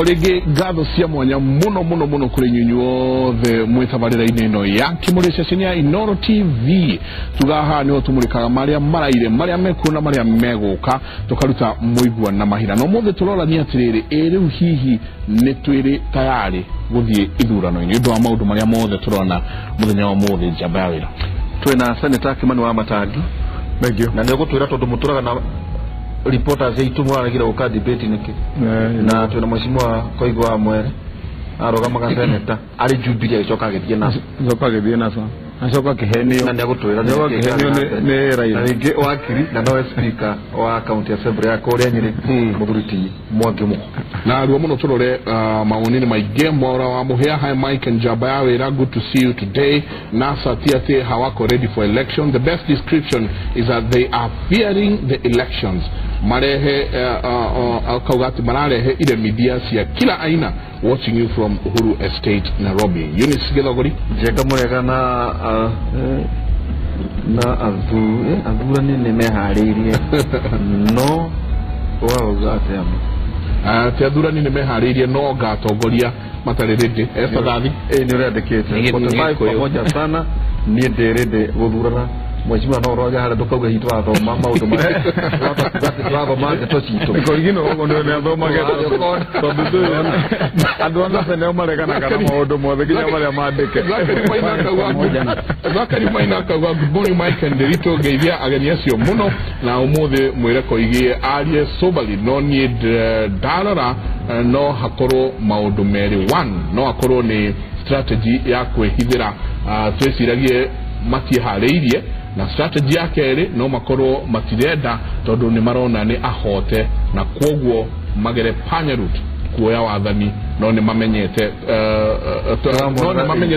Orege gatho cia mwanya muno kuri nyunyu the mwitabarira ineno ya Kimuri cecenia Inooro TV tugaha ni otumurikaga maria maraire maria mekuna maria meguka tukaruta muigwa na mahira no muthe turora ni atiriri riu hihi ni twiri tayari guthie ithurano ini ndo maundu maria mothe turona muthenya wa muthe jabawira twina Senator Kimani wa Matagi na nego twira tondu muturaga na reporters eitu mwaragira uka debate niki na twina mheshimiwa Koigwa Mwere arogamaga Senator ari Jubilee icoka githie naso acoka kiheni na nego twira ne raia ringi wakiri na no speaker wa county assembly ya Korea Nyiri muthuriti Mwangimu na ruo muno turore maunini maige mwora wa muhia hai Mike and Jabawira. Good to see you today. NASA tiate hawako ready for election. The best description is that they are fearing the elections. Marehe kaugati mararehe ile media cia kila aina watching you from Uhuru Estate Nairobi. Eunice Githogori jega murega na athura ni Mehariria no wao zate ama athura ni Mehariria no gatongoria matarerede estadathi ni urendekete pamoja sana ni nderede guthurana mheshimiwa no roja hara tukauga hitu athoma maundu ma athoma tocito koigino ogo ndo ne athoma geto tondu andu anga pene marekana kana maundu mothe ginya maria mandike zakari maina kawa good Mike and Derito geithia ageni acio muno na umuthe mwire koigie arie sobali no need darara no hakoro maundu meri one no hakoro ni strategy ya kwehithira twesiragie matihareirie na strategy yake ri no makoro matirenda tondu ni marona ni ahote na kwoguo magere panyarut kuoya wathani no ni mamenyete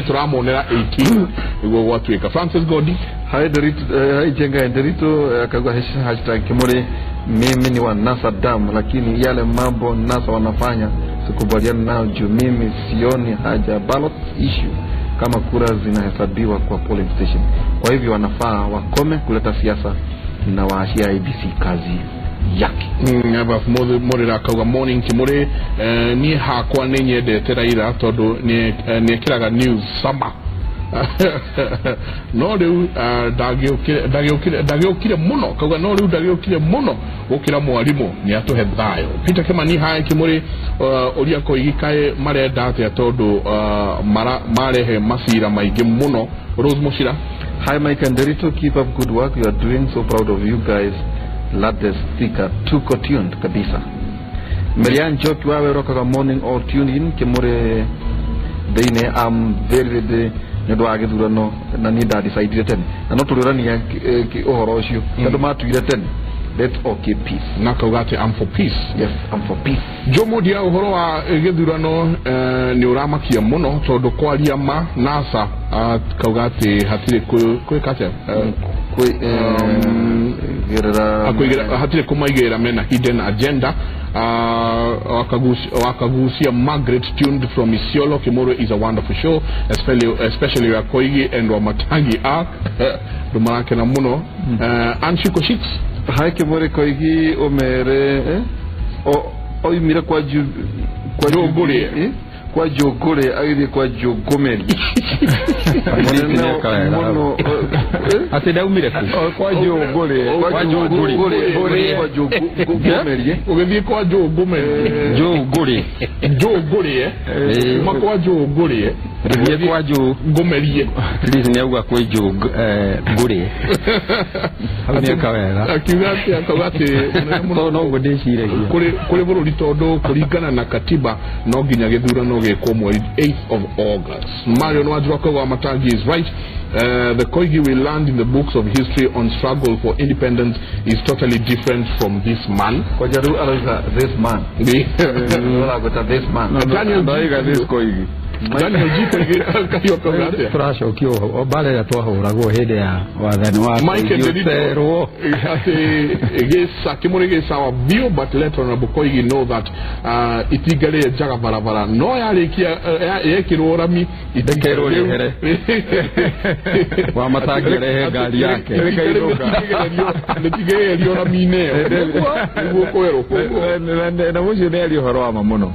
turamonera 18 igwo gwatwika. Francis Godi hai Derito hai jenga Derito akagwa hashtag Kimuri mimi ni wa NASA dam lakini yale mambo NASA wanafanya sikubaliana nao juu mimi sioni haja ballot issue kama kura zinahesabiwa kwa polling station. Kwa hivyo wanafaa wakome kuleta siasa na waashia IBC kazi yake. Aba murira kauga morning Kimuri ni hakwa ninyendete Raila tondu ni kiraga news sama no riu dagiukire muno kauga no riu dagiukire muno gukira mwarimu ni atuhe thayo. Peter Kimani hai Kimuri uria koigikae marenda atia tondu marehe masira maingi muno. Rose Mushira hi Mike and Derito, keep up good work, you are doing, so proud of you guys. Latest sticker tuko tuned kabisa. Marian Joki wawe rokaga morning all tuned in Kimuri deine am very the ndoa Githurano na ni da decide tene na no tururania ki ohoro ucio tondu matuire tene let's okay peace na kaugate I'm for peace. Yes, I'm for peace. Jomodia uhoro wa Githurano ni uramakia muno tondu kwaria ma NASA kaugate hatire kwekate hatire kumaigera mena hidden agenda. Wakagusia Margaret tuned from Isiolo. Kimuri is a wonderful show, especially Wakoigi and Wamatangi arc dumarake na muno. Anshiko Shits hai Kimuri Koigi omere oimira kwa Jogore kwa Jogore agithie kwa Jogomeri mono ate daumire kwa Jogore ugithie kwa Jogomeri makwa Jogore ugithie kwa Jogomeri please ni auga kwa Jogore ate kawera akigati no godeshiragia kuri bururi tondu kuringana na katiba no ginya Githurano gekwo mweri 8th of August. Mario Nwadroko wa Matagi is right. The Koigi we learned in the books of history on struggle for independence is totally different from this man. Kojaru alaiza this man. This man. Daniel Daiga this Koigi. Ndani ujiko kayo kogate. Frasha ukio obale ya twahuragwo hede ya wathani wa Mike Ndedito gesa Kimuri gesa wa bio but later on Bukoigi know that itigale jaga barabara no yarikia yekiro rami itikero here wa matagere gari yake itigere lio rami ne ukoero na muzi ne lio horo ama muno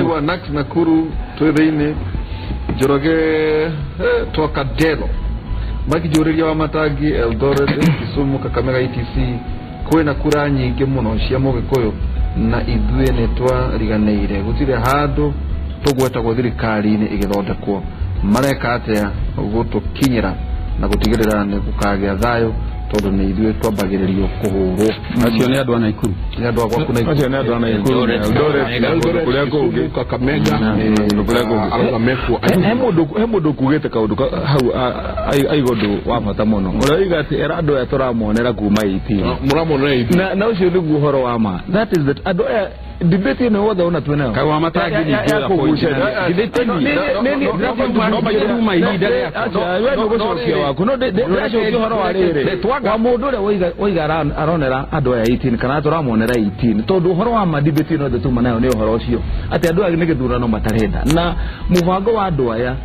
kwa Nax Nakuru twethine joroge toka delo baki joriria wa matagi Eldoret Kisumu Kakamega etc kwena kura nyingi muno cia mugikoyo na ithuĩ nĩ twariganĩire gũtirĩ handũ tũgwetagwo thirikari-inĩ igĩthondekwo mareka atĩa gũtũkinyĩra na gũtigĩrĩra nĩ gũkagĩa thayũ tondũ nĩ ithuĩ twambagĩrĩrio kũhũrwo acio nĩ andũ a Naikuru nĩ andũ akwa kuna acio nĩ andũ a Naikuru kũrĩa kũngĩ Kakamega he mũndũ kugĩte kaũndũ hau aigodũ wa bata mũno ũrauga atĩ era andũ aya tũramonera kuma 18 mũramonera na ũcio nĩguo ũhoro wa ma that is that andũ aya debate ĩno wothe ona twĩnayo kai wa matagi ni bila point wa mũndũ ũrĩa woiga aronera andũ aya 18 kana tũramonera 18 tondũ ũhoro wa ma debate ĩno wothe tuma nayo nĩ ũhoro ũcio atĩ andũ aya nĩ gĩthurano matarenda na mũbango wa andũ aya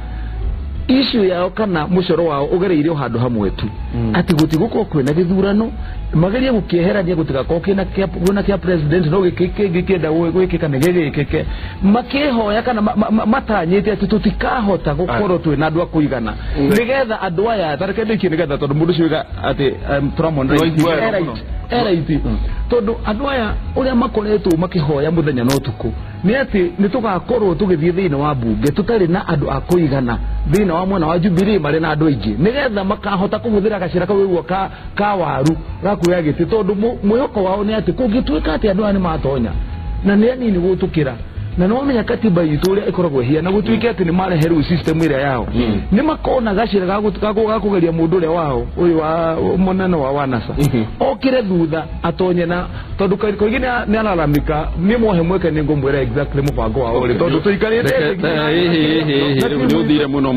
issue yao kana mucoro wao ugereire handu hamwe tu ati gutiguko kwena githurano mageria gukieherania gutigako kina kia president no gikenda gwikika negegekeke makihoya kana matanyite ati tutikahota gukoro twina andu akuigana nigetha andu aya tarekende iki nigetha tondu mundu ciuga ati turamon right tondu andu aya uria makoretwo makihoya muthenya no tuku ni ati nitugakorwo tugithie thiina wa bunge tutari na andu akuigana thiina wa mwana wa Jubilee mari na andu aingi nigetha makahota kuhuthira gacira kau ka waru gakuya giti tondu mwihoko wao ni ati kungituika ati andu ani matonya na ni anini gutukira na no menya katiba yitu uria ikoragwo hia na gutuike ati ni mareheru system ira yao ni makona gacira gakugeria mundu uria wao uyu wa monano wa wanasa okire thutha atonye na tondu koigine ni alalamika ni mohe mweke ni ngomwera exactly mubango wao ri tondu tuikarite ni uthire muno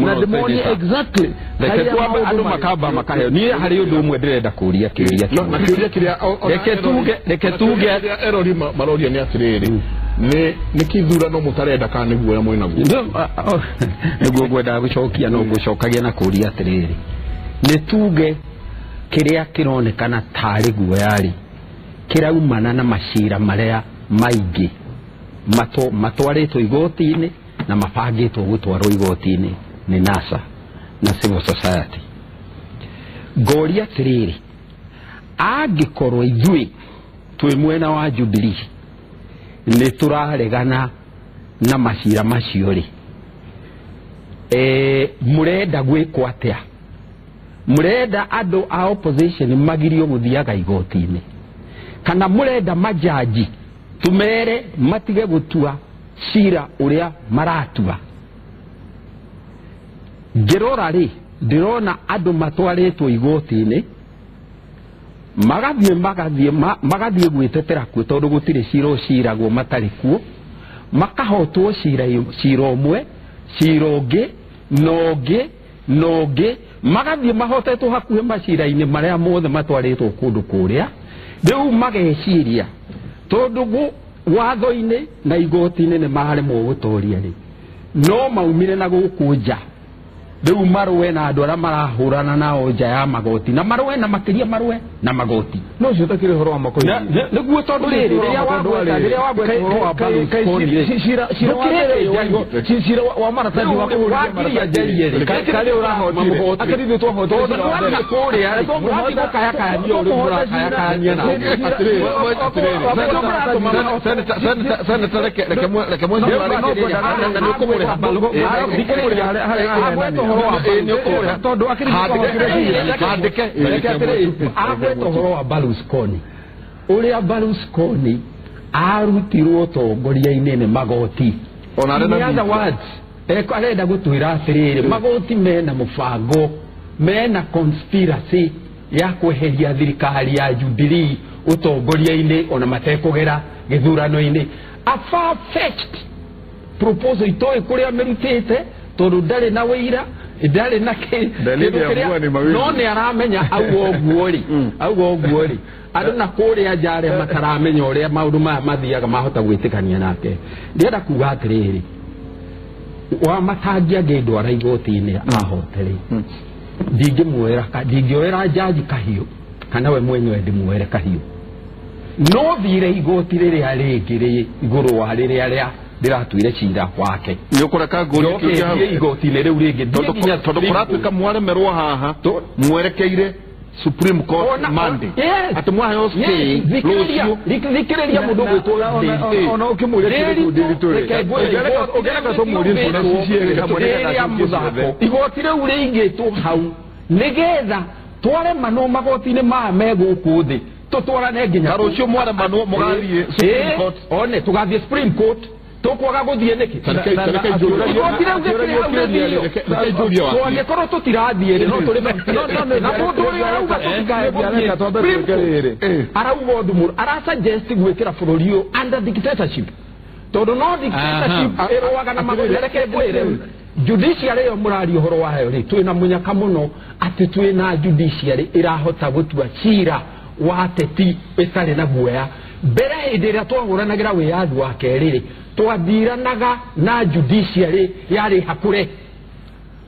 exactly reke twambe andu makamba makaheo ni hari undu umwe ndirenda kuria kiria na kiria kiria reke tuge erori maroria ni atiriri ni kithurano mutarenda kana niguo ya mwina guo niguo gwenda gucokia no gucokagia na kuria atiriri ni tuge kiria kironekana tari guo yari kiraumana na macira maria maingi matwaritwo igoti-ini na mabangitwo gutwarwo igoti-ini ni NASA na civil society goria atiriri angikorwo ithui twi mwena wa Jubilee ni turaregana na macira macio ri murenda gwikwo atia murenda andu a opposition magirio guthiaga igoti-ini kana murenda majaji tumere matige gutua cira uria maratua ngirora ri ndirona andu matwaritwo igoti-ini magathie gwitetera kwe tondu gutire cira ciragwo matari kuo makahotwo cira umwe cira ungi nogi magathie mahotetwo hakuhe macira-ini maria mothe matwaritwo kundu kuria riu mageciria tondu watho-ini na igoti-ini ni maremwo gutoria ri no maumire na guku nja riu marwe na andu aria marahurana nao nja ya magoti na marwe na makiria marwe na magoti no cio takire horo wa makoi niguo tondu riri riria wagweta horo wa cira wa maratathi wa kuhuria njeri kari urahotire akarithi twahotire kuria kayakania uri murakayakania na reke mwe tondu handike horo wa Berlusconi uria Berlusconi arutirwo tongoria-ini ni magoti in other words arenda gutwira atiriri magoti mena mubango mena conspiracy ya kweheria thirikari ya Jubilee utongoria-ini ona matekugera githurano-ini a far-fetched proposal itoe kuria merutite tondu ndari na wira ndari na no ne aramenya au ogwori andu na kuria jare mataramenya uria maundu maya mathiaga mahota gwitikania nake ndienda kuga atiriri wa matangia ngindwara igoti-ini ahoteri ndingioera jaji kahiu kana we mwenyewe ndimuere kahiu no thire igoti riria ringiri iguru wa riria ndiratuire cira wake nyokureka nguri igoti-ini riu ringi tondu kuratuika mwaremerwo haha mwerekeire Supreme Court Monday ati mwahe stay thikiriria mundu gwitwo ona ukimuria igoti riu ringitwo hau nigetha tware mano magoti-ini maya meguku thi tutwarane nginya rucio mware mano mugathie Supreme Court one tugathie Supreme Court tukwaga guthie niki twangikorwo tutirathie no turi na mundu uyu arauga arauga undu muru arasuggest gwikira bururi uyu under dictatorship tondu no dictatorship iroaga na magoti reke ngwire judiciary yo murari uhoro wayo ri twina munyaka muno ati twina judiciary irahota gutua cira wa teti itari na guoya mbere hĩndĩ ĩrĩa twahũranagira wĩyathi wa kerĩ twathiranaga na judiciary yarĩ hakũre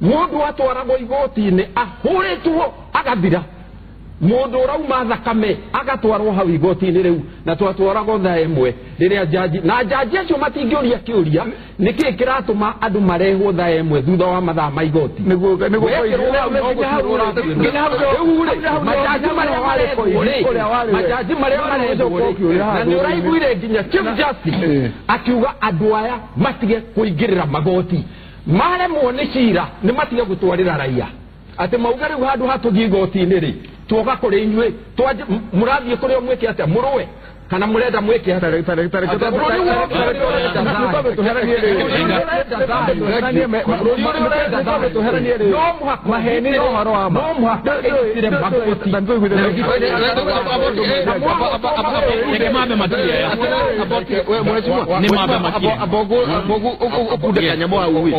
mũndũ atwaragwo igoti-inĩ ahũrĩtwo agathira mũndũ ũrauma thakame agatwarwo hau igoti-inĩ rĩu na twatwaragwo thaa ĩmwe rĩrĩa jaji na jaji acio matingĩũria kĩũria nĩkĩ kĩratũma andũ marehwo thaa ĩmwe thutha wa mathaa ma igoti majaji marĩa marehwo na nĩ ũraiguire nginya Chief Justice akiuga andũ aya matige kũingĩrĩra magoti maremwo nĩ cira nĩ matige gũtwarĩra raia ati mauga riu handu hatuthie igoti-inĩ ri twoga kuri inyue murathie kuri mweke atia muruwe kana murenda mweke atia maheni no horo wa no muhaka itire magoti mame matia we mheshimiwa ni mame matia abogo okude kanyamo awi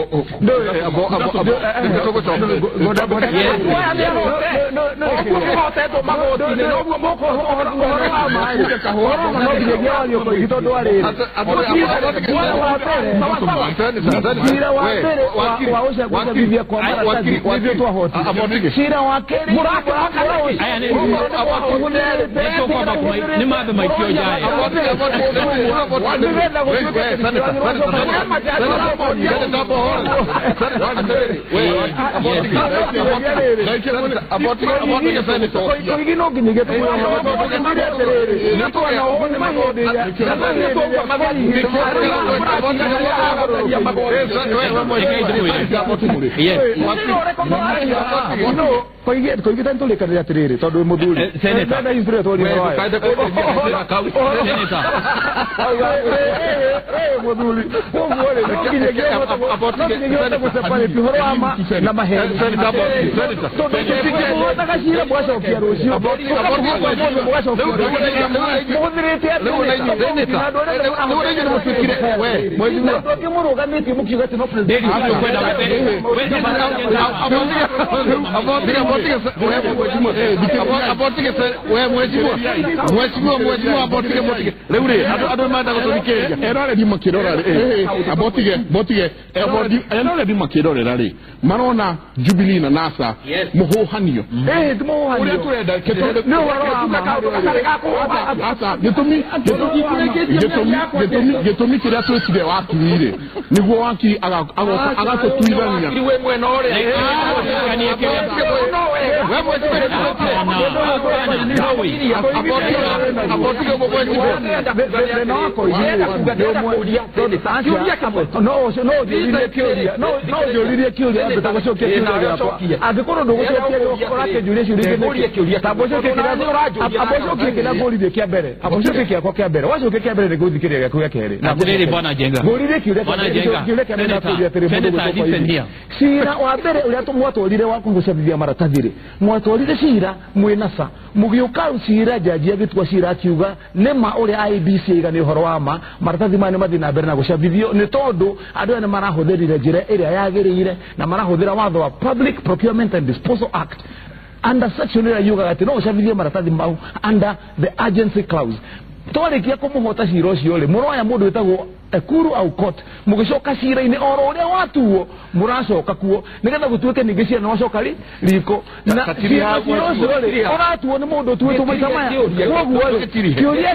no koigi tanto le karya tirere todo moduli seneta na instrument todo kaida ko seneta moduli ngole kinege aboti kusapale pihoro ama na maheri seneta todo kinege takashira bwasha okiarushi aboti bwasha okiarushi modrete seneta we mwezi wa Kimuri ugamiti mukiga tino president marona Jubilee na NASA muhuhanio gitumi kiria twetire wakinyire niguo waki agatotuithania sira wa mbere uria tumwatwarire wa kungusabithia maratathire atiriri mwatwarire cira mwinasa mugiuka cira jaji agitwa cira akiuga nema uria IBC igani horo wa ma maratathi mane mathina mbere na gucabithio ni tondu andu ene marahũthĩrire njĩra ĩrĩa yagĩrĩire na marahũthĩra watho wa Public Procurement and Disposal Act under section ĩrĩa yugaga atĩ no ũcabithie maratathi mau under the agency clause. Twarĩkia kũmũhota cira ũcio rĩ mũroya mũndũ wĩtagwo Ekuru au court mũgĩcoka cira-inĩ oro ũrĩa watuo mũracoka kuo nĩgetha gũtuĩke ningĩ ciana wacoka riko na cira ũcio rĩ ũratuo nĩ mũndũ ũtuĩtwo maita maya koguo kĩũria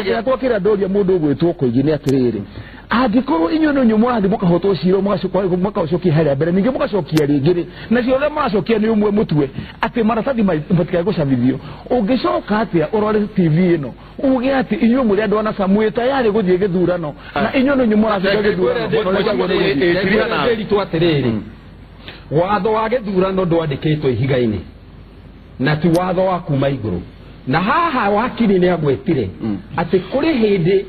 gĩakwa kĩrĩa ndoria mũndũ ũgwĩtwo Koigi nĩ atĩrĩrĩ angĩkorwo inyuĩ no nyuĩ mũrathiĩ mũkahotwo cira mũgacokia harĩa mbere ningĩ mũgacokia rĩngĩ na cio ũrĩa mũracokia nĩ ũmwe mũtwe atĩ maratathi matikae gũcabithio ũngĩcoka atĩa ũrore TV ĩno uge atĩ inyuĩ mũrĩ andũ ana samwe tayari gũthiĩ Githurano na inyuĩ no nyuĩ mũrathiĩ Githurano watho wa Githurano ndwandĩkĩtwo ihiga-inĩ na ti watho wa kuma igũrũ na haha wakiri nĩ agwetire atĩ kũrĩ hĩndĩ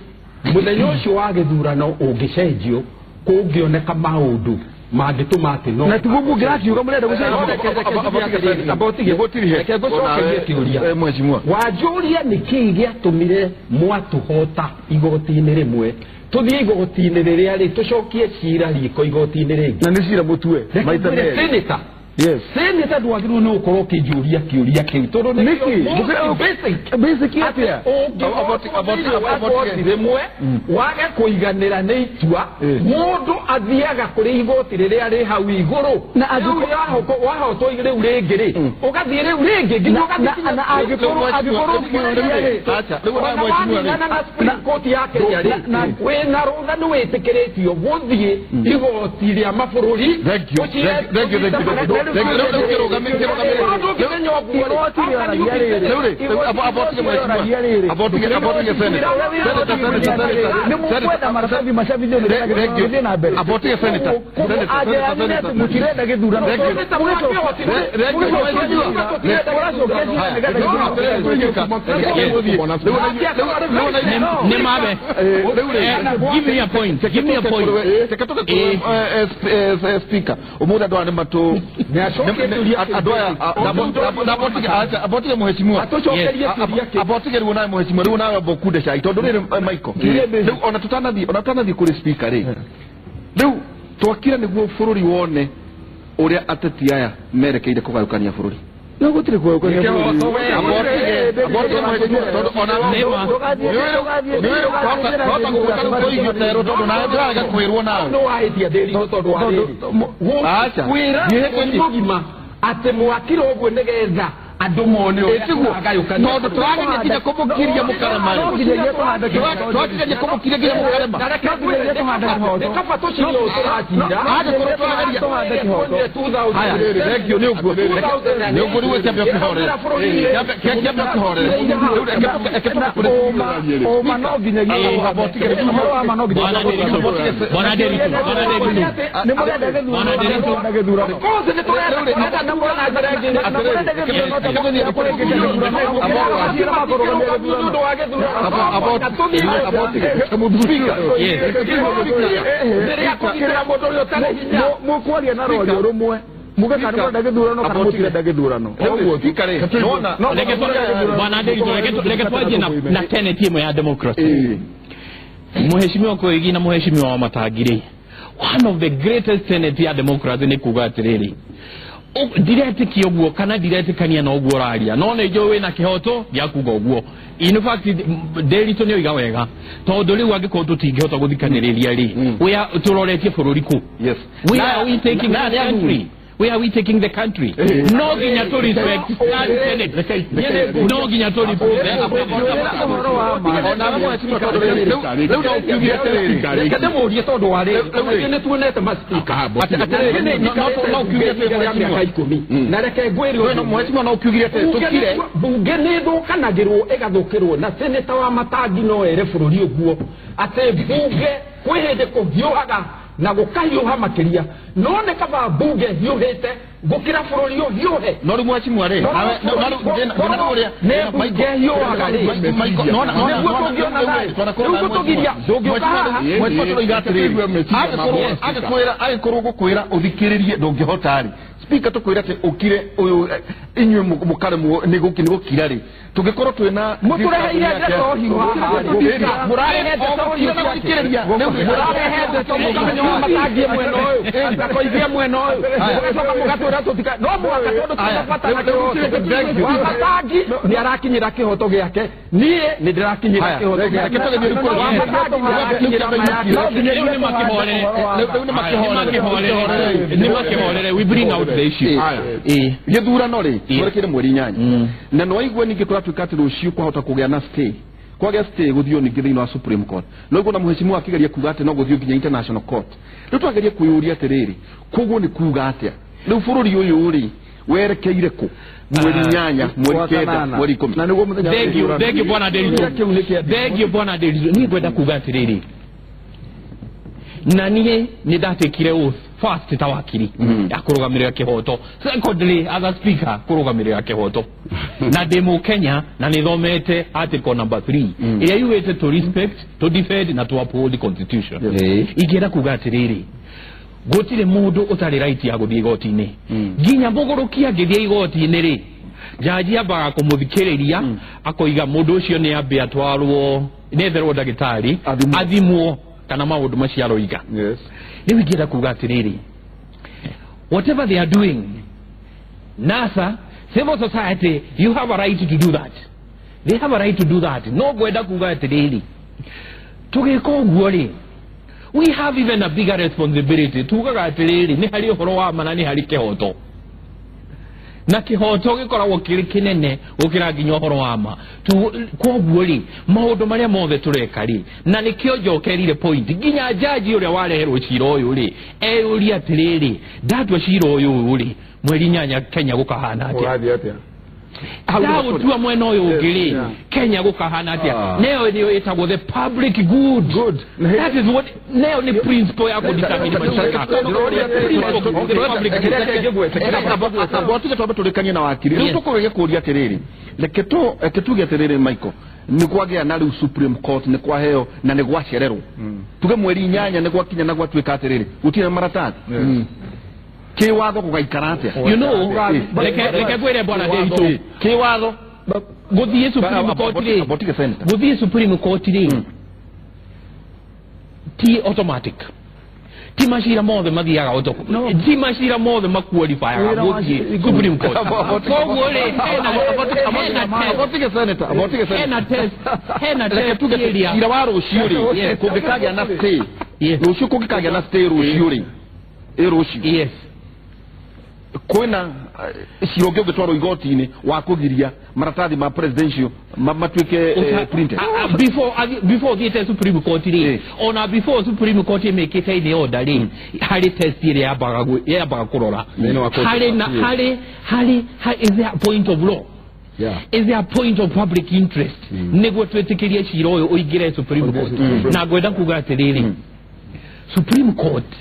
muthenya ũcio wa Githurano ũngĩcenjio kũngĩoneka maũndũ mangĩtũma atĩ no na tiguo mũngĩrakiuga mũrenda gũcenjia wanjũria nĩkĩĩ gĩatũmire mwatũhota igoti-inĩ rĩmwe tũthiĩ igoti-inĩ rĩrĩa rĩ tũcokie cira riko igoti-inĩ rĩngĩ na nĩ cira mũtue maita merĩ yes senator ndwagĩrĩirwo nĩ gũkorwo ũkĩnjũria kĩũria kĩu tondũ nĩ basic atĩa rĩmwe wage kũiganĩra nĩ itua mũndũ athiaga kũrĩ igoti rĩrĩa rĩ hau igũrũ na wahotwo rĩu rĩngĩ rĩ ũgathiĩ rĩu rĩngĩ nginya ũgathiĩ ya Kenya rĩ wĩna rũtha nĩ wĩtĩkĩrĩtio gũthiĩ igoti rĩa mabũrũri Give me a point. Speaker. Umuda ndo anemato. Abotige mheshimiwa abotige ruona mheshimiwa ruona abokude sha itondo rire Michael riu ona tutanathi kuri speaker ri riu twakira niguo bururi wone uria ateti aya merekeire kugarukania bururi no gutire kugarukania bururi abotige mheshimiwa tondo ona ate mwakira ogwe negetha andu mone agayuka no twagire kinya kumukiria mukaramani twagire kumukiria kinya mukarama kaba tushiro turajira hade twagaria haya regio ni ugo ni wecha bya kuhore kya kuhore o manoginya giyo abotige manoginya bwana derito ni murenda Githurano koze ni turenda na mwana mukwaria na rojo rumwe mugakana mwenda Githurano kana mutirenda Githurano oguo fikare no bwana Nderitu leke twaje na Kenneth imo ya democracy muheshimiwa Koigi na muheshimiwa wa Matagiri one of the greatest senate ya democracy ni kuga atiriri direct kiogwo kana direct kania na ogwo raria no ne jo we na kihoto ya kuga ogwo in fact Nderitu ni oiga wega tondu riu angiko tutingihota guthikaniria ri we turoretie bururi ku yes we are taking the country. Where are we taking the country? No ginya to respect that Senate. No ginya to respect. na gũkahiũha makĩria none kaba bunge hiũhĩte gũkĩra bũrũri hiũhe no rĩ mheshimiwa rĩ nawe ũrĩa bunge hiũhaga rĩ agĩkorwo gũkwĩra ũthikĩrĩrie ndũngĩhota rĩ speaker tukwira ati ukire uyu inywe mukare mu nigukira ri tugikorwo twina mutureheire ndeto hiho haha murarehe ndeto hiho murarehe ndeto mukamenya matangie mweno uyu ndakoithia mweno uyu mugacoka mugatwira tutika no mwaka tondu tutafata na kihoto matangi ni arakinyira kihoto giake nie ni ndirakinyira kihoto giake we bring out the issue Githurano ri turekire mweri 8 na no igwe ningi twatuika rucio kwahota kugea na stay kwagea stay guthio ningi thiini wa Supreme Court no igwe na muheshimiwa akigeria kuga ati no guthio nginya International Court riu twageria kuyuria atiriri koguo ni kuga atia riu bururi uyu uri werekeire ku mweri 8 mweri 9 mweri 10 na niguo muthenya thank you bwana Derito ni gwenda kuga atiriri na niye ni ndatikire oath first tawakiri akurugamirira kihoto secondly as a speaker kurugamirira kihoto na demo Kenya na nithomete article number 3 iria yuwete to respect to defend na to uphold the constitution igira kuga atiriri gutire mundu utari right ya guthie igoti-ini nginya mugurukia ngithie igoti-ini ri jaji ambaga kumuthikiriria akoiga mundu ucio ni ambe atwarwo netherwo ndagitari athimwo kana maundu maciaro iga riu ingienda kuga atiriri whatever they are doing NASA civil society you have a right to do that they have a right to do that no gwenda kuga atiriri tugika uguo ri we have even a bigger responsibility tugaga atiriri ni hari uhoro wa mana ni hari kihoto na kihoto gikoragwo kiri kinene gukira nginya uhoro wa ma koguo ri maundu maria mothe tureka ri na nikio njokerire point nginya jaji uria wareherwo cira uyu ri eyuria atiriri ndatwa cira uyu ri mweri 8 Kenya gukahana atia How do mwena uyu ungiri Kenya gukahana atia neo ndio itagwo the public good that is what neo ni principle ya kudetermine mashtaka abotige twabe tulikanye na wakiri rero tukoge kuria atiriri leketuge atiriri Michael ni kwagea na riu Supreme Court ni kwa heo na ni gwacererwo tuge mweri 8 ni gwakinya na gwatuika atiriri utire maratathi kiwatho kugaikaratia you know leke kwere bwana Derito kiwatho guthie Supreme Court ri ti automatic ti mashira mothe mathiaga otoko ti mashira mothe maqualify guthie Supreme Court koguo ri hena test tugetugira ira wa rucio ri kungikagia na stay rucio kungikagia na stay rucio ri yes kwena cironge gitwaro igoti-ini wa kugiria maratathi ma presidential matuike printed before the Supreme Court ri ona before Supreme Court make it in order ri hari test ri yabaga kurora hari is there a point of law is there a point of public interest niguo twetikirie cira uyu uingire Supreme Court na gwenda kuga atiriri Supreme Court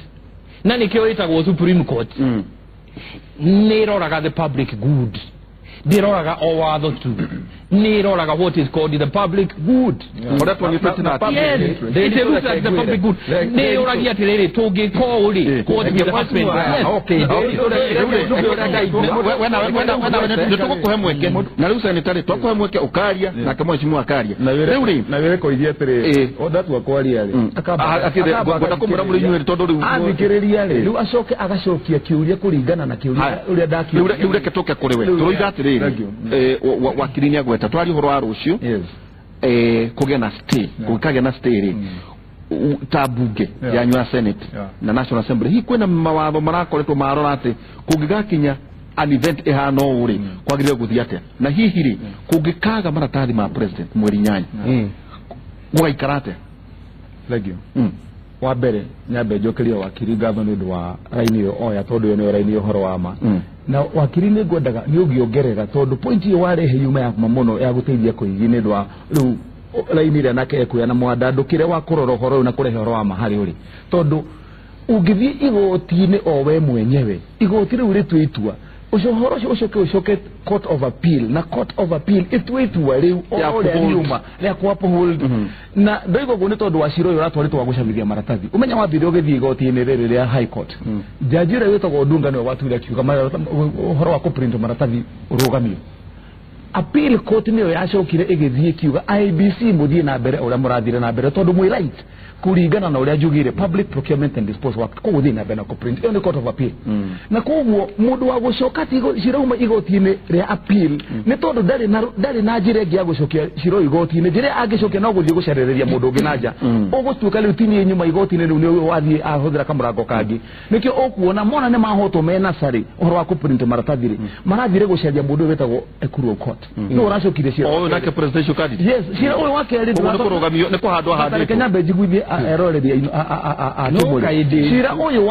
na nikio itagwo Supreme Court niroraga the public good niroraga owatho tu niroraga what is called the public good that one you talking about they look like the public good niroragia atiriri tungiko uri what is the husband okay when tukuhe mweke na riu sanitary tukuhe mweke ukaria na kama mheshimiwa akaria riu na wele koithia atiriri that wa kwaria ri akaba kumura muri nywe tondu riu athikiriria ri riu acoke agacokia kiuria kuringana na kiuria uria ndakiuria riu reke toke kuri we turoiga atiriri wakirinia gweta twari horo wa rucio kugea na stay kugikagea na stay ri tabunge ya nywa Senate na National Assembly hi kwena mawatho marakoretwo marora ati kungigakinya an event ehano uri kwagire guthia atia na hihi ri kungikaga maratathi ma president mweri 8 gwaikarate legio wa mbere nyambe njokerio wakiri governor ndu wa raini yo oya tondu yo ni raini yo horo wa ma na wakiri ni ngwendaga ni ugiongerera tondu point yo warehe yuma ya mamono ya guteithia kuigi ni ndu wa riu raini ria nake ekuya na mwandandukire wa kuroro horo na kurehe horo wa ma hari uri tondu ungithie igoti-ini o we mwenyewe igoti riu ritwitua ucohoro ucoke court of appeal na court of appeal itwitua riu ore nyuma ya kuapo hold na ndoigo gune tondu wa ciro uratwaritwo gucabithia maratathi umenya wambire ugithie igoti-ini riri ria high court jaji ure witagwo Ndunga no watuire kiuga horo wa kuprint maratathi urugamio appeal court niyo yacokire igithie kiuga IBC muthie na mbere uria murathire na mbere tondu mwi right kuringana na uria jugire public procurement and disposal act ko guthie na mbere na kuprint iyo ni court of appeal na koguo mundu wa gucoka cirauma igoti-ini ria appeal ni tondu ndari na njira ingi ya gucokia ciro igoti-ini njira angicokia no guthie gucerereria mundu ungi nanja ugutuika riu tinie nyuma igoti-ini riu ni wathie ahuthira kamurango kangi nikio ukuona mona ni mahotwo mena sari uhoro wa kuprint maratathi marathire guceria mundu wetagwo ekuru court no uracokire ciro nake presidential candidate yes ciro uyu wake ri kurugamio ni kuhandwa handitwo Kenya bejiguithie eroreria no kaidi cira uyu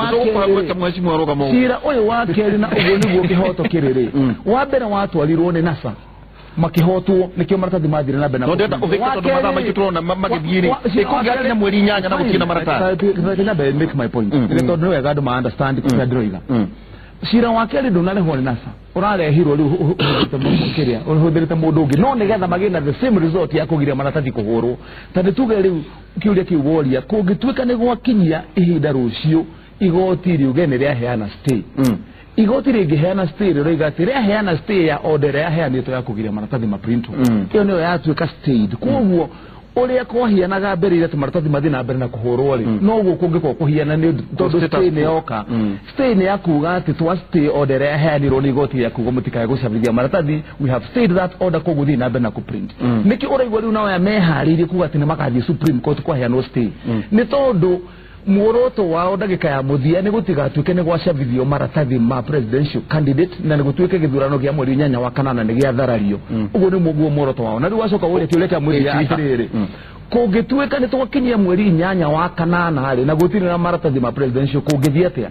wake ri na uguo niguo kihoto kiriri wa mbere watwarirwo ni NASA makihotwo nikio maratathi mathire na mbere na ndenda uvika tondu mathaa maitũ turona magithiri ikugakinya mweri 8 na gukina maratathi Kenya make my point ni tondu wega andu ma understand kwa ndiroiga cira wake ri ndunarehwo ni NASA urarehirwo riu kiria uhuthirite mundu ungi no nigetha magina the same result ya kugiria maratathi kuhurwo tondu tuge riu kiuria kiu woria kungituika ni gwakinyia ihinda rucio igoti riu gene ria heana stay igoti ringiheana stay riroiga ati ria heana stay ya order ya heanitwo ya kugiria maratathi ma print iyo niyo yatuika stayed koguo uria kwahianaga mbere ire maratathi mathi na mbere na kuhurwo ri no guo kungikwo kuhiana ni tondu stay ni yoka stay ni yakuga ati twa stay order ya heanirwo ni igoti ya kuga mutikaya gucabithia maratathi we have stayed that order koguthi na mbere na kuprint niki uraigwa riu nawe meharirie kuga ati ni makathi Supreme Court kwahiana stay ni tondu muoroto wao ndagika ya muthia ni gutigatuike ni gwacabithio maratathi ma presidential candidate na ni gutuike githurano gia mweri 8 wa kanana ni gia tharario uguo ni muguo muoroto wao na riu wacoka uria kiureka mweri atiriri kungituika ni twakinyia mweri 8 wa kanana ri na gutire na maratathi ma presidential kungithia atia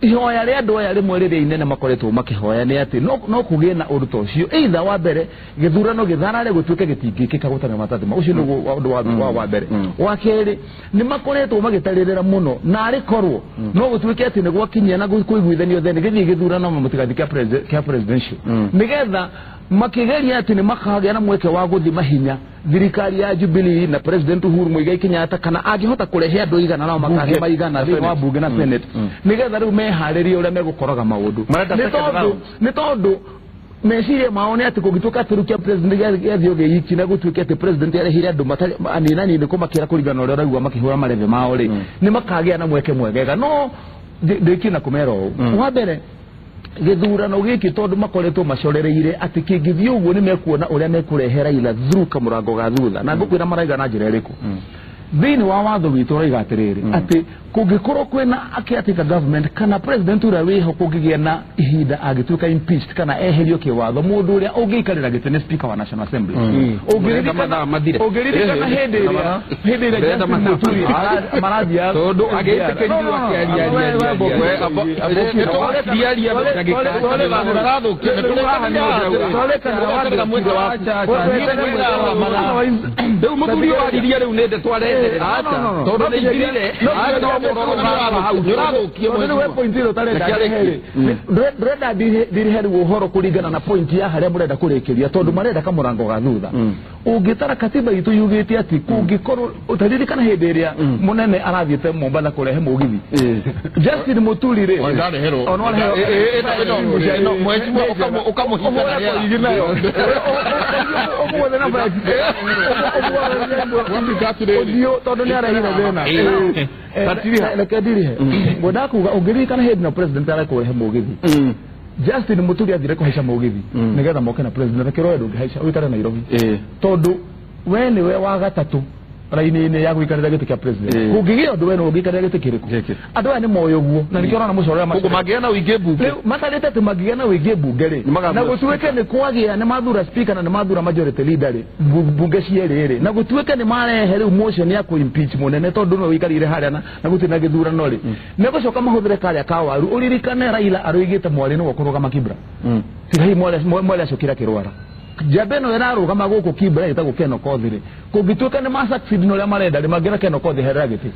ihoya ria andu aya rimwe riria inene makoretwo makihoya ni ati no kugie na uruto ucio either wa mbere githurano githarare gutuike gitingikika gutana maratathi ma ucio ni undu wa mbere wa keri ni makoretwo magitaririra muno na ari korwo no gutuike ati ni gwakinyia na kuiguithanio theni githii githurano mutigathika presidential nigetha makigeria ati ni makagĩa na mweke wa guthi mahinya thirikari ya Jubilee na President Uhuru Muigai Kenyatta kana angihota kurehe andu igana nao makahe maigana thĩinĩ wa bunge na Senate nigetha riu meharirie uria megukoroga maundu ni tondu meciria mao ni ati kungituka turukia president gathio geiki na gutuike ati president arehire andu anini ni kumakira kuringana uria raigua makihura mareve mao ri ni makagĩa na mweke mwegega no ndikina kumero wa mbere githurano giki tondu makoretwo macorereire ati kingithie uguo ni mekuona uria mekurehera ila through kamurango ga thutha na ngukwira maraiga na njira iriku thini wa watho witu raiga atiriri ati kungikorwo kwina akiatika government kana president uria wiho kungigia na ihinda agituika impeached kana eherio kiwatho mundu uria ungiikarira gitene speaker wa National Assembly ugirikana hindi ira marathia tondu agitikirio Reda diriheri uhoro kuringana na point ya haria murenda kurikiria tondu marenda kamurango ga thutha ungitara katiba itu yugite ati kungikorwo utaririkana hindi iria munene arathiete Mombasa kurehe mugithi Justin Muturi ri tondu ni arehire thina lekadirihe ngoda kuga ungirikana hindi na president arakurehe mugithi Justin Muturi athire kuhaica mugithi nigetha moke na president akirore ndungihaica uitare Nairobi tondu we niwe wa gatatu raini-ini ya guikarira giti kia president kungigia undu we no guikarira giti kiriku andu aya ni moyo guo na nikio rona mucorera macio magiana na uingi bunge matarite ati magiana na uingi bunge ri na gutuike ni kwagia ni mathura speaker na ni mathura majority leader ri bunge cieri ri na gutuike ni marehe riu motion ya ku impeach munene tondu no wikarire haria na gutina githurano ri ne gucoka mahuthire karia ka waru uririkane Raila aroigite mwari no kurugama Kibra tigai mwale acukira kirwara jabeno yararugama guku kibra ita gukeno kothire kungituka ni ma succeed no ria marenda ni mangira keno kothi heragiti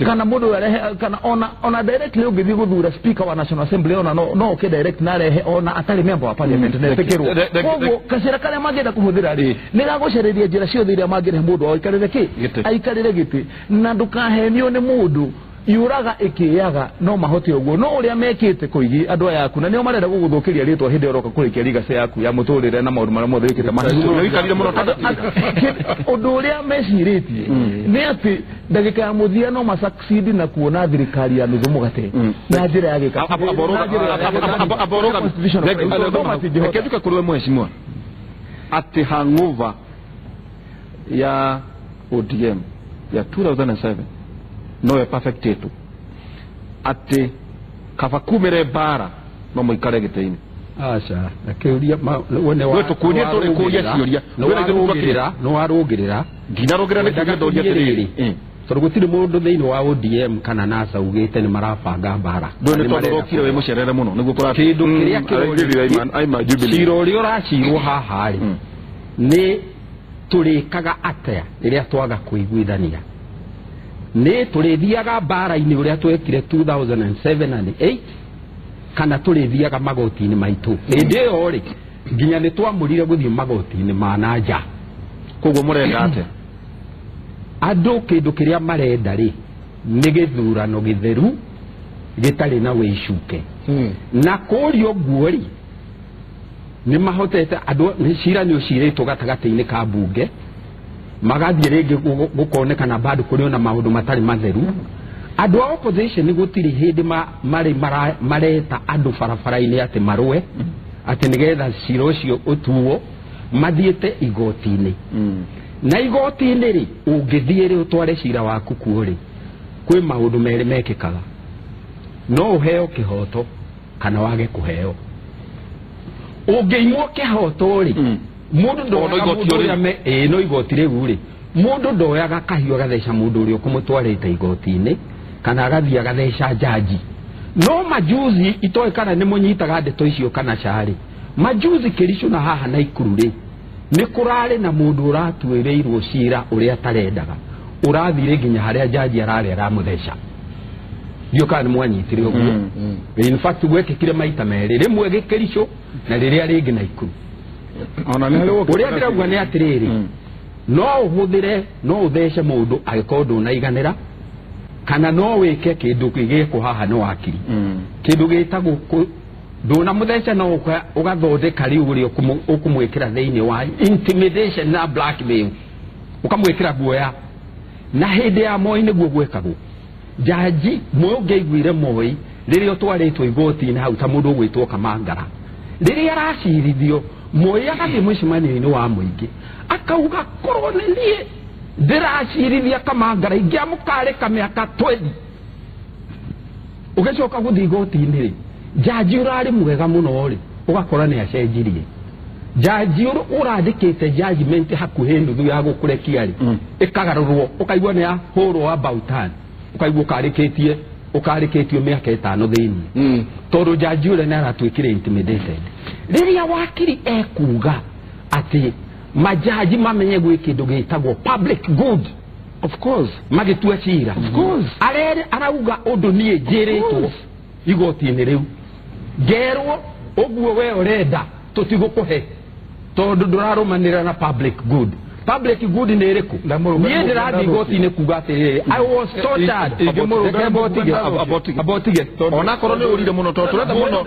kana mundu arehe kana ona directly ugithi guthura speaker wa National Assembly ona no ke direct na rehe ona atari member wa parliament ne tekirwo koguo kacira kale magenda kuhuthira ri ni gagucereria njira ciothe iria mangire mundu aikarire ki aikarire giti na ndukahenio ni mundu yuraga ikiyaga no mahote uguo no uria mekite kuigi andu yaku na nio marenda guguthukiria ritwa hindi oroka kurikia ligase yaku ya muturire na maundu maria mothe wikite mahikarire muno undu uria meciritie ni ati ndagika ya muthia no masucceed na kuona thirikari ya nuthu mugate na njira ya gika aboroga ketuka kuruwe mheshimiwa ati hangover ya ODM ya 2007 no perfect yetu ati kava kumire bara no muikare giteini acha akiuria wone wa wetu kuria tore kuria cioria no arugirira ngina rugira ni kuria ndoria tiriri tondu gutiri mundu thiini wa ODM kana NASA ugite ni marabanga bara ndone tondu rokire we mucerere muno niguo kora kindu kiria kiriro rio racirwo haha ri ni turikaga atia riria twaga kuiguithania ni turithiaga bara-ini uria twekire 2007 and 8 kana turithiaga magoti-ini maitu hindi iyo ri nginya ni twamurire guthii magoti-ini ma nanja koguo murenda ate andu kindu kiria marenda ri ni githurano githeru gitari na wicuke na kuria uguo ri ni mahotete andu ni cira ni uciritwo gatagati-ini ka mbunge magathie ringi gukonekana bado kuri ona maundu matari matheru andu a opposition ni gutiri hindi mareta andu barabara-ini ati marue ati nigetha cira ucio utuo mathiete igoti-ini na igoti-ini ri ungithie ri utware cira waku kuo ri kwi maundu meri mekikaga no uheo kihoto kana wage kuheo ungiimwo kihoto ri mundu ndoyaga mundu uria no igoti riu ri mundu ndoyaga kahiu agatheca mundu uria kumutwarite igoti-ini kana agathia agatheca jaji no majuzi itoe kana ni munyitaga ndeto icio kana cari majuzi Kericho na haha na Ikuru ri ni kurari na mundu uratuireirwo cira uria tarendaga urathire nginya haria jaji arari aramutheca dio kana mwanyitire uguo in fact gwekikire maita meri rimwe Kericho na riria ringi na Ikuru ona ni uria ndirauga ni atiriri no uhuthire no uthece mundu agikorwo ndunaiganira kana no wike kindu gigiko haha no wakiri kindu gitagwo nduna mutheca no ugathondeka riu uri ukumwikira thiini wa intimidation na blackmail ukamwikira guoya na hindi ya Moi niguo gwekagwo jaji Moi ungeiguire Moi riria twaritwo igoti-ini hau ta mundu ugwitwo Kamangara riria aracirithio Moi agathie mucemanio-ini wa muingi akauga korwo ni nie ndiracirithia Kamangara ingiamukarika miaka 20 ugicoka guthii igoti-ini ri jaji urari mwega muno ri ugakora ni acenjirie jaji urandikite judgment hakuhi nuthu ya gukurekia ri ikagarurwo ukaigua ni ahurwo about time ukaigua ukarikitio miaka 5 thiini tondu jaji ule ni aratwikire intimidated riria wakiri ekuga ati majaji mamenye gwi kindu gitagwo public good of course magitua cira of course arauga undu nie njiritwo igoti-ini riu gerwo uguo we urenda tutigukuhe tondu ndurarumanira na public good ni iriku nie ndirathi igoti-ini kuga atiriri I was tortured abotige ona korwo ni urire muno tondu turenda muno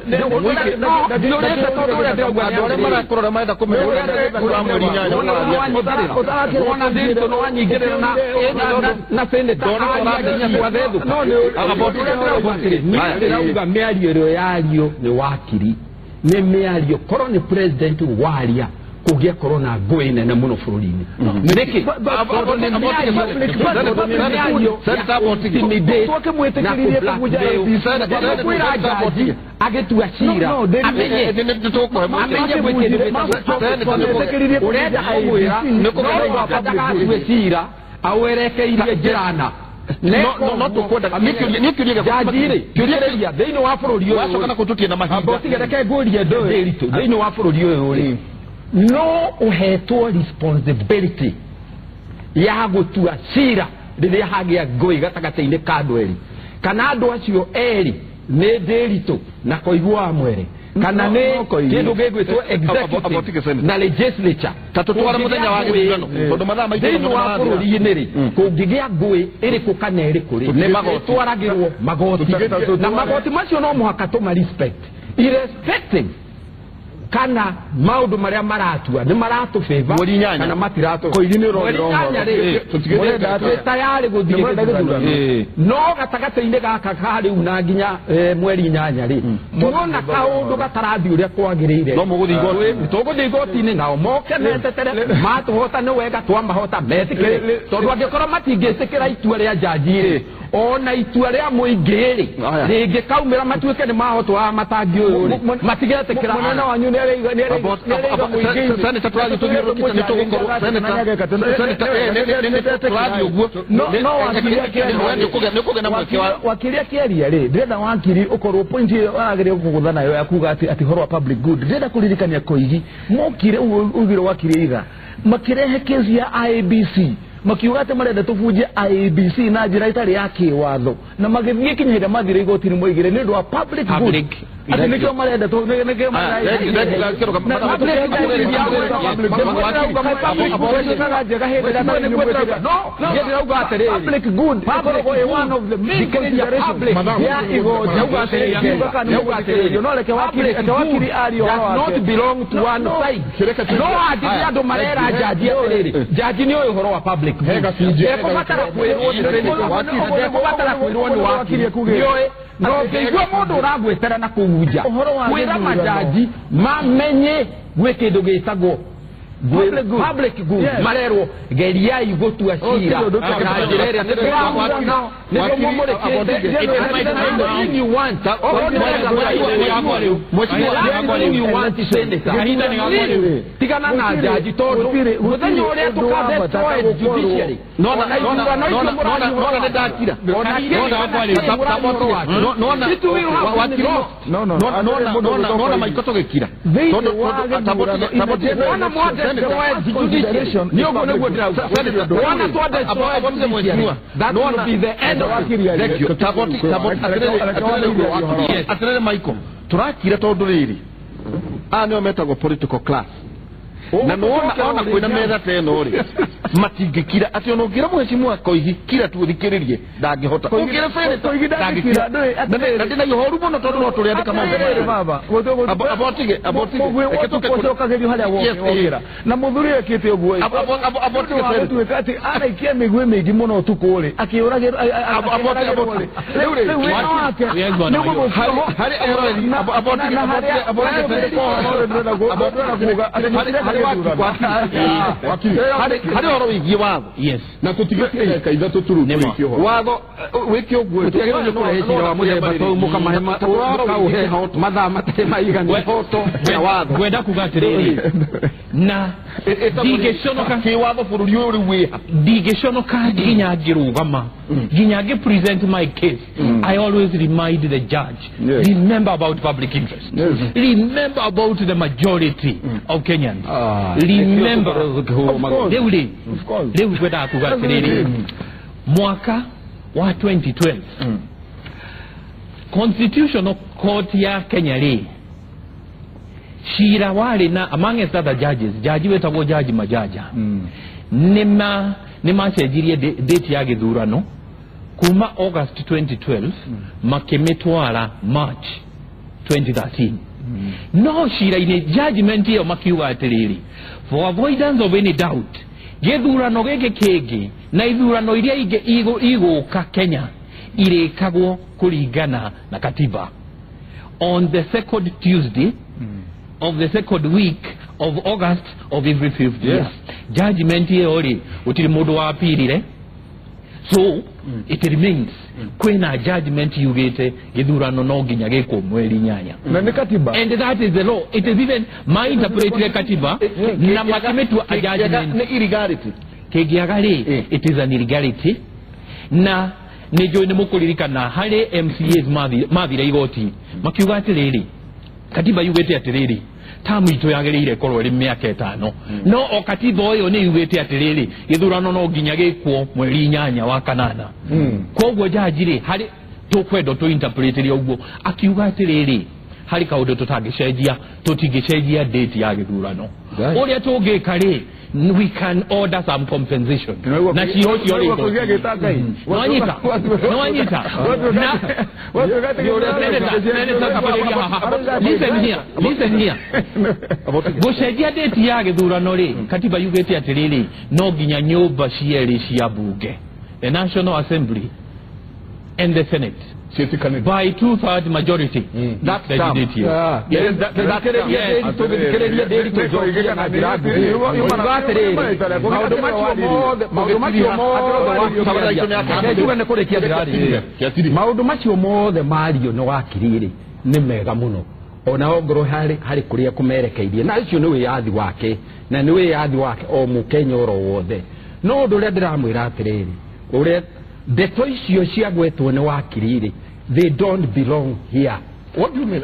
ndurenda tondu uria ndiraugwa andũ marakorora maenda kumenya mweri nyanya ona ndito no wanyingirira na senator nginya twathethu ndĩrauga mĩario ĩrĩa yario nĩ wakiri nĩ mĩario korwo nĩ president waria kugia corona ngui nene muno bururi-ini niki agitua cira amenye urenda kumwira nikugatue cira awerekeirie njirana no tukwenda jajiri kiuria thiini wa bururi uyu wacoka na kututie na mahinda abotige reke ngurie ndo thiritu thiini wa bururi uyu ri no uhetwo responsibility ya gutua cira riria hagia ngui gatagataine ka andu eri kana andu acio eri ni ndiritu na koigua mwere kana ni kindu gigwitwo executive na legislature tatutwara muthenya wa githurano tondu mathaa maitũ thĩinĩ wa bũrũri-inĩ rĩ kũngĩgĩa ngũĩ ĩrĩkũ kana ĩrĩkũ rĩ nĩ magotwaragĩrwo magoti na magoti macio no mũhaka tũma respect irrespective kana maundu maria maratua ni maratu favor kana matiratu koini ro tutigenda tayari guthie no gatagataine gaka kari una nginya mweri 8 ri tuona kaundu gatarathi uria kwagirire no muguthi igoti tuguthi igoti-ini nao moke metetere matuhota ni wega twamahota metikire tondu angikorwo matingĩtĩkĩra itua ria jaji ri ona itua ria muingĩ ri ringi kaumira matuike ni mahotwa matangi uyu ri matigetikira munene wanyu ni wakiria kieria ri ndenda wakiri ukorwo point wagire kugutha nayo ya kuga ati horo wa public good ndenda kuririkania koigi mokire ugire wakiri iga makirehe kesi ya IBC makiuga ati marenda tubunje IBC na njira itari ya kiwatho na magithie kinyira mathire igoti ni moigire ni ndu wa public good ati nikio marenda tu nikio public good one of the main considerations ya igoti you know like wakiri ali not belong to one side no ati ando marera jaji atiriri jaji ni oyo horo wa public eko matara kwirwo ni wakiri kugira no kigwa mundu uragwetera na kuhuja kwira majaji mamenye gwekindu gitagwo public good marero geria igotua cira na njirere tigana na jaji tondu muthenya uria tukadestroy judiciary nona ndakira nona maikoto gekira tondu turakira tondu riri anio metagwo political class na nona kwina metha teno ri matingikira ati ono ngira mheshimiwa koigi kira tu thikiririe ndangihota ngira fene ndangikira ndina yohoru muno tondu no turi andika mambe baba abotige ekatuke haria wogira na muthuri ekite uguo abotige fene tu ati ana ikie migwe mingi muno tukuri akiuragira abotige hari oro wigie watho yes na tutigekire kaitha tuturu wikio watho wikio gwe tutigekire kurehira wa muthemba to muka mahema kauhe mathaa matari maigana hoto ya watho gwenda kugatiriri na digeshonoka kiwatho bururi uri wi digeshonoka ginyagirugama ginyage present my case I always remind the judge remember about public interest remember about the majority of Kenyans remember of course kwenda kugatiriri mwaka wa 2012 constitutional court ya Kenya ri shira wale na among other judges jaji wetagwo jaji majaja nima chejirie date ya Githurano kuma August 2012 makemetwara March 2013 no shira ine judgment yo makiuga atiriri for avoidance of any doubt Githurano gege kege na ithurano iria iguka Kenya irekagwo kuringana na katiba on the second Tuesday of the second week of August of every 5th year judgment yori utiri mundu wa apirire so it remains kwena judgment yugete Githurano no ginya geko mweri 8 na ni katiba and that is the law it is even my interpretation katiba na makimetu a judgment na illegality kegiagari it is an illegality na nijo ni mukuririkana hari MCAs mathire igoti makiuga atiriri katiba yugete atiriri tamu itu yagerire korwo ri miaka 5 no okatiba oyo ni yugete atiriri Githurano no nginya gikwo mweri 8 wa kanana kogwo jajire hari tukwedo to interpret ri ogwo akiuga atiriri hari kaundu tutingicejia date ya Githurano uria tungikari we can order some compensation na cio ri nwanyita listen here gucenjia date ya Githurano ri katiba yugete atiriri no nginya nyumba cieri cia bunge the National Assembly and the Senate by 2/3 majority. That's the date here. Yes, that's maundu macio mothe mario no wakirire ni mega muno ona ongoro hari kuria kumerekeirie na icio ni wiyathi wake na ni wiyathi wake o mukenya oro wothe no undu uria ndiramwira atiriri uria ndeto icio ciagwetwo ni wakirire they don't belong here. What do you mean?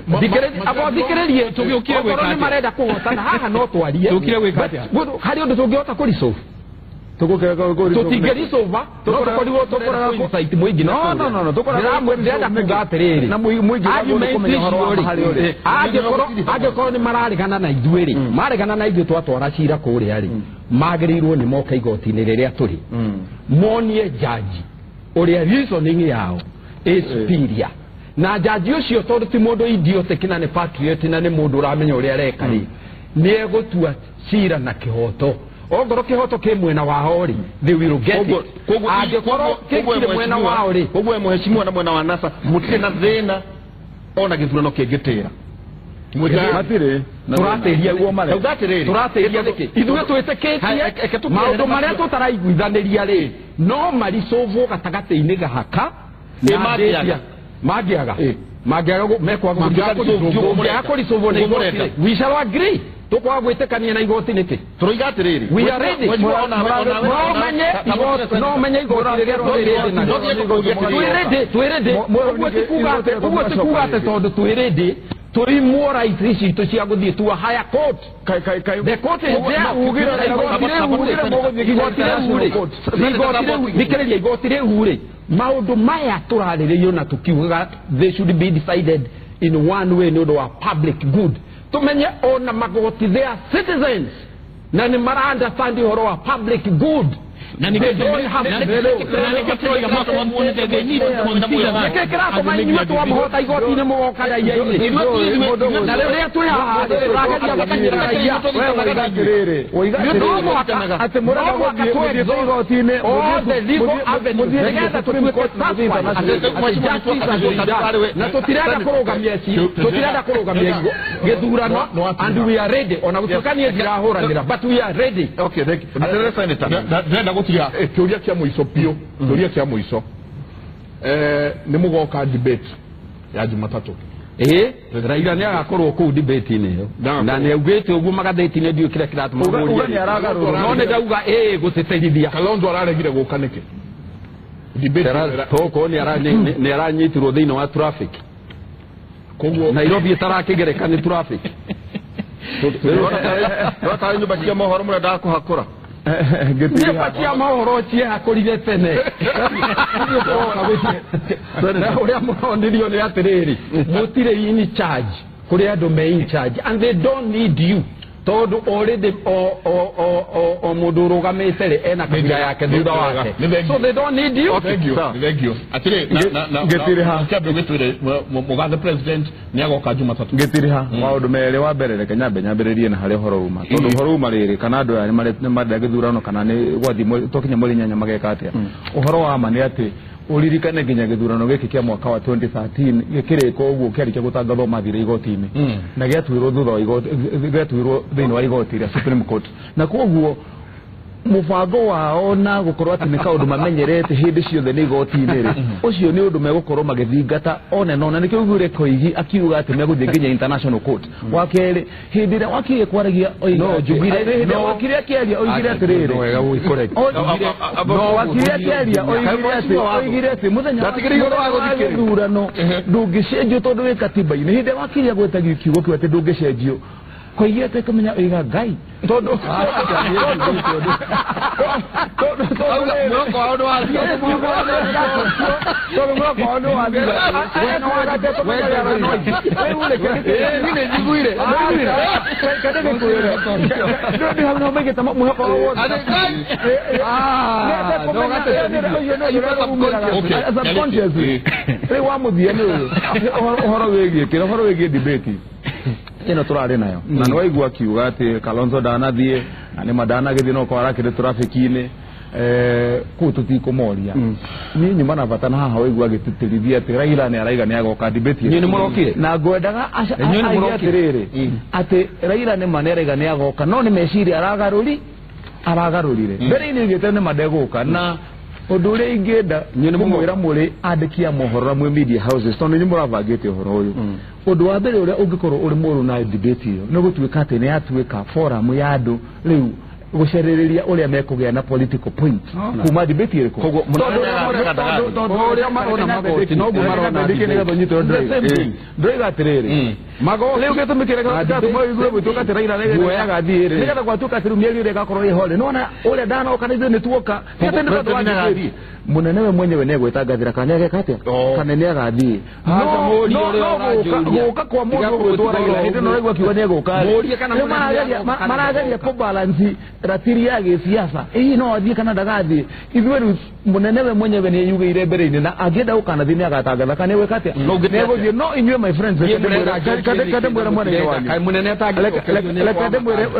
Abothikirerie tugiukie gwika marenda kuhotana haha no twarie tugiukie gwika atia hari undu tungihota kurisolve tutingerisolva tukorwo site mwingi no tukorwo mugatiriri na mwingi agikoro ni mararigana na ithuiri marigana na ithu twatwara cira kuria ri magirirwo ni moka igoti-ini riria turi monie jaji uria reasoning yao superior na jaji ucio tondu ti mundu idiot kina ni patriot na ni mundu uramenya uria areka ri ni egutua cira na kihoto ongoro kihoto ki mwena wao ri they will get it agikoro kikire mwena wao ri kogwe muheshimiwa na mwena wa NASA mutire na thina ona Githurano kingitira matire turateria guo mare turateria niki ithuĩ twĩtĩkĩtie maũndũ marĩa tũtaraiguithaniria rĩ no marisolvwo gatagatĩ-inĩ gahaka mangĩaga mekwaga kũrisolvwo na igoti we shall agree tukwa gwĩtĩkania na igoti nĩkĩ tũroiga atĩrĩrĩ we are ready no menye igoti rĩrĩa twĩrĩndĩ na twĩrĩndĩ ũguo ti kuga atĩ tondũ twĩrĩndĩ turi more right ici tu cia guthie to a higher court the court is there ugire igoti hure maundu maya turaririo na tukiuga they should be decided in one way no wa public good tumenye ona magoti they are citizens na ni mara understand horo wa public good na ni and we are ready ona gutukania ndirahuranira but we are ready. Okay, thank you. Kiuria kia muico pio kiuria kia muico ni mugoka debate ya Jumatatu Raila ni agakorwo ku debate ni yo na ni augite uguo magatheti-ini ndio kira kiratuma no ni ndauga gutiterithia Kalonzo araregire guka niki debate toko ni aranyitirwo thiini wa traffic kogwo Nairobi itarakigereka ni traffic rota nyumba cia mohoro murenda kuhakura ngetia mohoro cie hakurire tene uria murondirio ni atiriri mutire in charge kuri andu me in charge and they don't need you tondu already o mundu rugamite ri ena kabila yake thutha wake so they don't need you. Thank you atire na ngetire ha kiambe gwitwire mugathe president ni agoka Jumatatu ngetire ha maundu mere wa mbere reke nyambiririe na hari horo uma tondu horo uma riri kana andu ari mari Githurano kana ni gwathi tokinya muri nyanya mageka atia uhoro wa ma ni ati uririkane nginya Githurano giki kia mwaka wa 2013 gikiriko uguo kiarikia gutangathwo mathire igoti-ini na giatwirwo thutha igoti giatwirwo thiini wa igoti ria Supreme Court na koguo mubango wao na gukorwo ati ni kaundu mamenyerete hindi ciothe ni igoti-ini ri ucio ni undu megukorwo magithingata onena nikio ugure koigi akiuga ati meguthie nginya international court wakeri hindi ria wakiye kwaragia no jugire no wakiria kiaria oigire atiriri wega guikorect no wakiria kiaria oigire ati muthenya watigiririo wa guthikirithurano ndungicenjio tondu wi katiba-ini hindi wakiria gwetagia kiugo kiu ati ndungicenjio ko yete kumenya iga gai todo ino turari nayo na no igwa kiuga ati Kalonzo danathie na ni madana githi no kwara kire traffic-ini ku tutikomoria ni nyuma na batana haha waigwa gitutirithia ati Raila ni araiga ni agoka debate ni murokire na ngwendaga atiriri ati Raila ni maneriga ni agoka no ni meciri aragarurire mbere ni gite ni madeguka na undu uri ingenda kumwira muri andikia mohoro mwe media houses tono ni muravagite uhoro uyu undu wa mbere uria ungikorwo uri muru na debate iyo no gutuika ati ni atuika forum ya andu riu gucereriria uria mekugea na political point kuma debate iri kogo uria marona magoti no marona dikene banyito ndoi atiriri mago leo getumikire ka tumoigwe butuka tiraira rege agathire nigetha gwatuka tiru mieri ire gakorwo ihole nona uria dana okanize ni tuoka tete ndio twagathire munenewe mwenyewe ne gwetangathira kana yake kate kana ne agathie no kwa mundu gwetwaragira hindi no igwa kiwa ne guka muria kana marageria ko balance ratiri ya gisiasa no athie kana ndagathie ithueru munenewe mwenyewe ne yugeire mbere-ini na agenda ukana thini agatangatha kana we kate ne no inywe my friends kade mwera mwana wanyu kai munene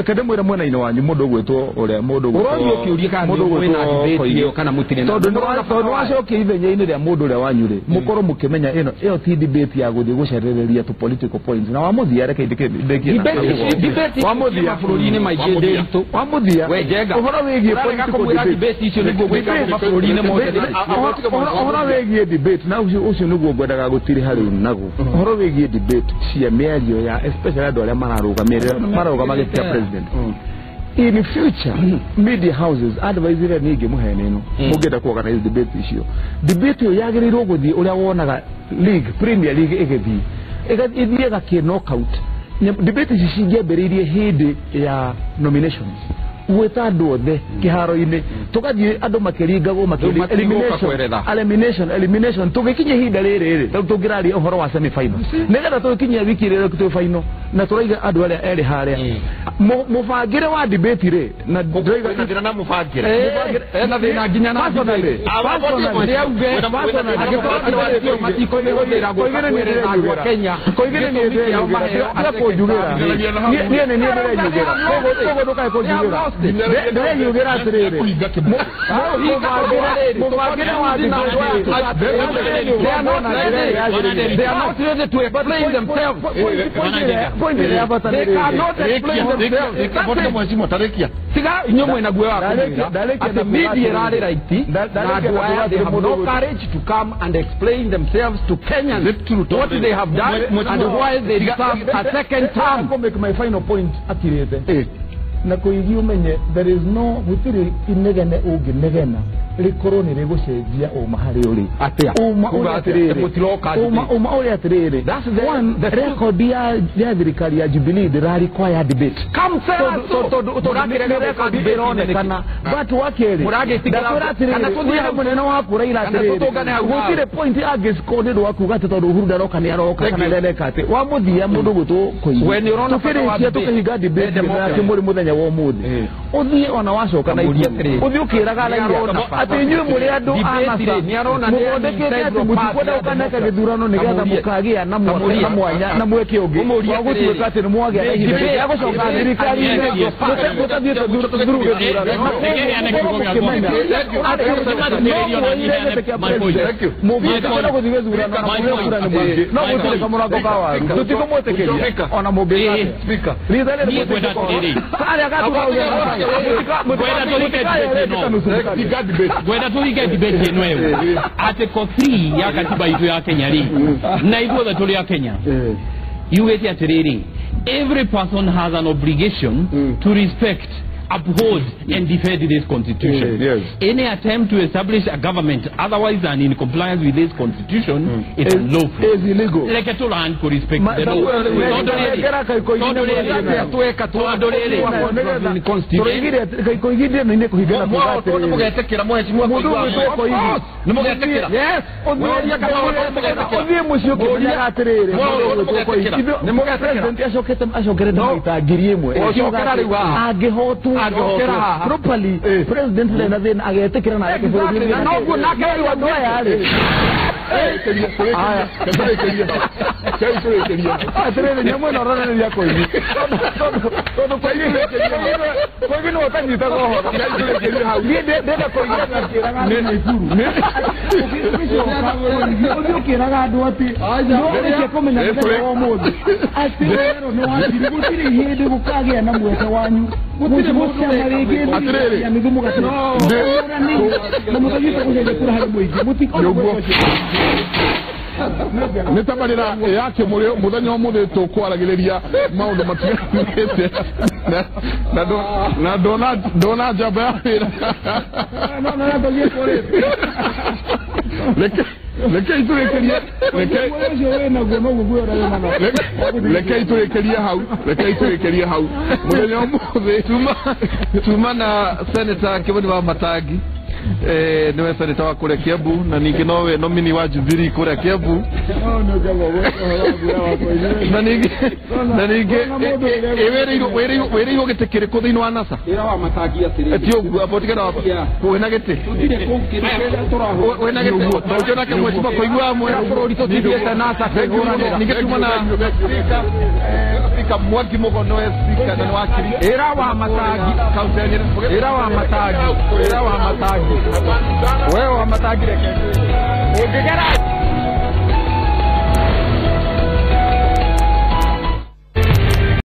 kade mwera mwana ino wanyu mundu gwetwo uria mundu gwetwo kiuria kana mwena debate kana mutine tondu wacoke ithenya-ini ria mundu uria wanyu ri mukorwo mukimenya iyo ti debate ya guthie gucerereria tu political points na wamuthia reke debate wamuthia bururi-ini maingi nditu wamuthia uhoro wigie political debate icio niguo gwika bururi-ini mothe uhoro wigie debate na ucio niguo ngwendaga gutiri hari naguo uhoro wigie debate cia miario ya especially andu aria mararugamagitia president in future media houses advise ningi muhene ino mugenda kuogana debate icio debate yo yagirirwo guthie uria wonaga league premier league igithie ga ki knockout debate ici cingiambiriirie hindi ya nominations gweta andu othe kiharo-ini tugathie andu makiringagwo elimination tugikinye hinda riri tungiraria uhoro wa semi final nigetha tugikinyia wiki riri tu final na turaiga andu aria eri haria mubangire wa debate ri na ndaiga na mubangire na thina nginya na personally Kenya koigire ni kunjugira ndire yugira atiriri mubagire wa they are not ready to explain themselves. They cannot explain themselves. Siga nyomwe na gwe wako at the media rally right they have no courage to come and explain themselves to Kenyans what they have done and why they deserve a second term. I make my final point atirete na kuigi umenye there is no gutiri inegene unginegena rikoroni rigucenjia umahari uri atia uma atiriri that's the record ya thirikari ya Jubilee they require debate come so turagire record debate kana but wakeri kana tuthira munene wa kura ira atiriri gutire point agiscode wakuga tondu Uhuru ndaroka ni aroka kana leleka ati wa muthia mundu gutu when you run tukihinga debate na Kimuri muthenya wa umuthi uthie ona wacoka na uthie ukiraga raia ati nywe muri andu anasa ni arona ni muthondekete ati mutikwenda ukaneka Githurano nigetha mukagia na mwanya na mweke ungi wagutuika ati ni mwagia na ihinda ya gucoka thirikari mutathie tuduru Githurano gwenda tuike debate ino ewe ate ko free ya katiba itu ya Kenya ri na ithuothe tuli ya Kenya yugeti atiriri every person has an obligation to respect uphold and defend this constitution. Any attempt to establish a government otherwise than in compliance with this constitution is unlawful. Is illegal. Like a land to respect the law. properly president na then agetekera na yake nitabarira yake muthenya umuthe tukwaragireria maundu matiganite na dona njamba ya wira rekei turekerie hau muthenya umuthe tuma na senator Kimuri wa Matagi niwe senator wa kule Kiambu na ningi nowe nomini wa Jubilee kule Kiambu na ningi wereiro getekere ko thini wa NASA ira wa Matagi atiri etio apotikana wa wena gete wena gete tokena ke mwezi kwa igwa mwe bũrũri tũtithiĩte NASA ningetuma na speaker mwaki mugono speaker na wakiri ira wa Matagi wewe wa Matagi reke ungegera